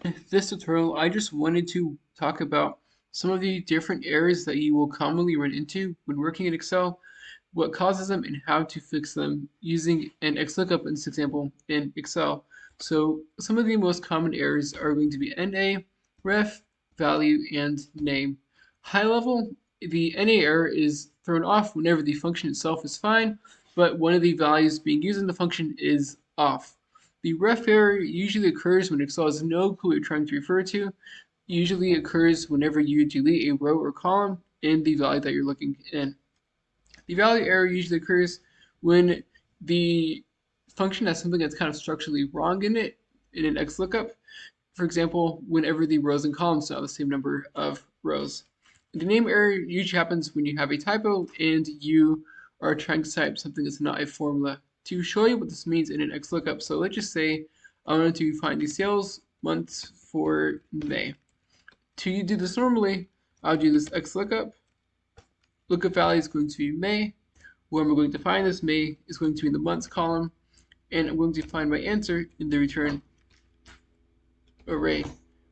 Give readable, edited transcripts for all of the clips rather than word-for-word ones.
In this tutorial, I just wanted to talk about some of the different errors that you will commonly run into when working in Excel, what causes them, and how to fix them using an XLOOKUP in this example in Excel. So some of the most common errors are going to be NA, ref, value, and name. High level, the NA error is thrown off whenever the function itself is fine, but one of the values being used in the function is off. The ref error usually occurs when Excel has no clue what you're trying to refer to. Usually occurs whenever you delete a row or column in the value that you're looking in. The value error usually occurs when the function has something that's kind of structurally wrong in it in an XLOOKUP. For example, whenever the rows and columns don't have the same number of rows. The name error usually happens when you have a typo and you are trying to type something that's not a formula. To show you what this means in an XLOOKUP, so let's just say I want to find the sales months for May. To do this normally, I'll do this XLOOKUP. Lookup value is going to be May. Where I'm going to find this May is going to be in the months column, and I'm going to find my answer in the return array.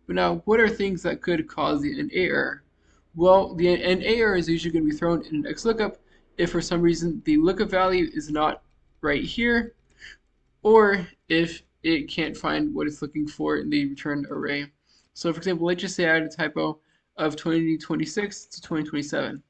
But now, what are things that could cause the NA error? Well, the NA error is usually going to be thrown in an XLOOKUP if for some reason the lookup value is not right here, or if it can't find what it's looking for in the return array. So for example, let's just say I had a typo of 2026 to 2027.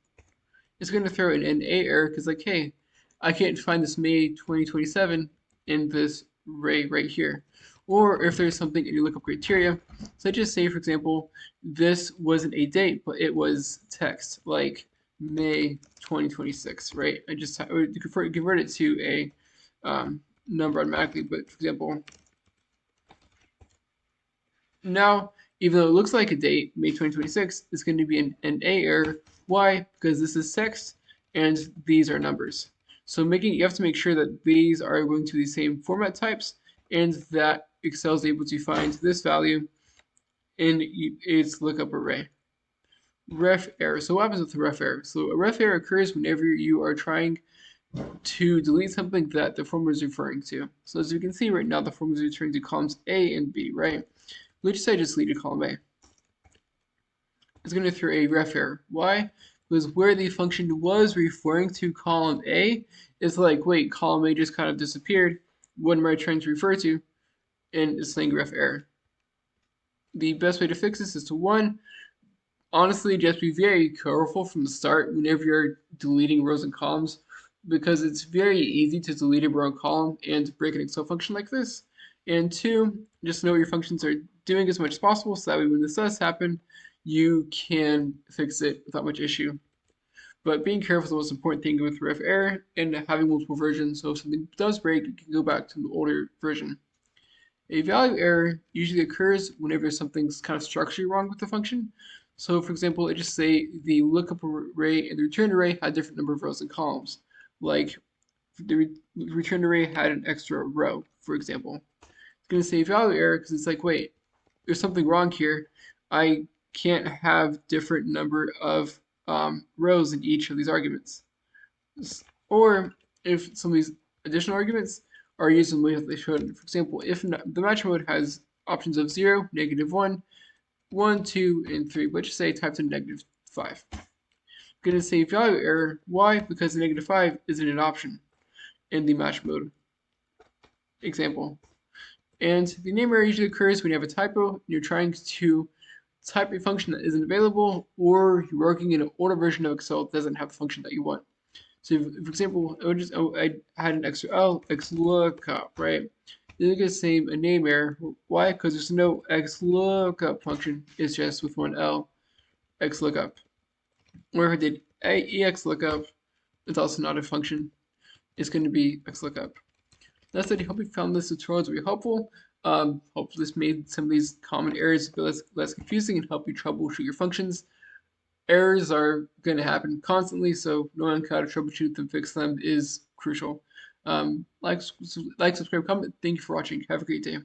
It's going to throw an NA error because like, hey, I can't find this May 2027 in this array right here. Or if there's something in your lookup criteria, so let's just say, for example, this wasn't a date, but it was text, like May 2026, right? I just convert it to a number automatically, but for example, now, even though it looks like a date, May 2026, it's going to be an NA error. Why? Because this is text and these are numbers. So you have to make sure that these are going to be the same format types and that Excel is able to find this value in its lookup array. Ref error. So what happens with the ref error? So a ref error occurs whenever you are trying to delete something that the formula is referring to. So as you can see right now, the formula is returning to columns A and B, right? Let's say I just deleted column A. It's going to throw a ref error. Why? Because where the function was referring to column A is like, wait, column A just kind of disappeared. What am I trying to refer to? And it's saying ref error. The best way to fix this is to one, honestly, just be very careful from the start whenever you're deleting rows and columns, because it's very easy to delete a row and column and break an Excel function like this. And two, just know what your functions are doing as much as possible so that way when this does happen, you can fix it without much issue. But being careful is the most important thing with ref error and having multiple versions, so if something does break, you can go back to the older version. A value error usually occurs whenever something's kind of structurally wrong with the function. So for example, let's just say the lookup array and the return array had different number of rows and columns. Like the return array had an extra row, for example. It's going to say value error because it's like, wait, there's something wrong here. I can't have different number of rows in each of these arguments. Or if some of these additional arguments are used in the way that they should. For example, if the match mode has options of 0, -1, 1, 2, and 3, but just say typed in -5. I'm going to say value error. Why? Because the -5 isn't an option in the match mode example. And the name error usually occurs when you have a typo and you're trying to type a function that isn't available, or you're working in an older version of Excel that doesn't have the function that you want. So, for example, I had an extra L, XLOOKUP, right? You're going to say a name error. Why? Because there's no XLOOKUP function. It's just with one L, XLOOKUP. Or if I did EXLOOKUP, it's also not a function. It's going to be XLOOKUP. That's it. I hope you found this tutorial to be helpful. Hope this made some of these common errors a bit less confusing and help you troubleshoot your functions. Errors are going to happen constantly, so knowing how to troubleshoot them, fix them is crucial. Like, subscribe, comment. Thank you for watching. Have a great day.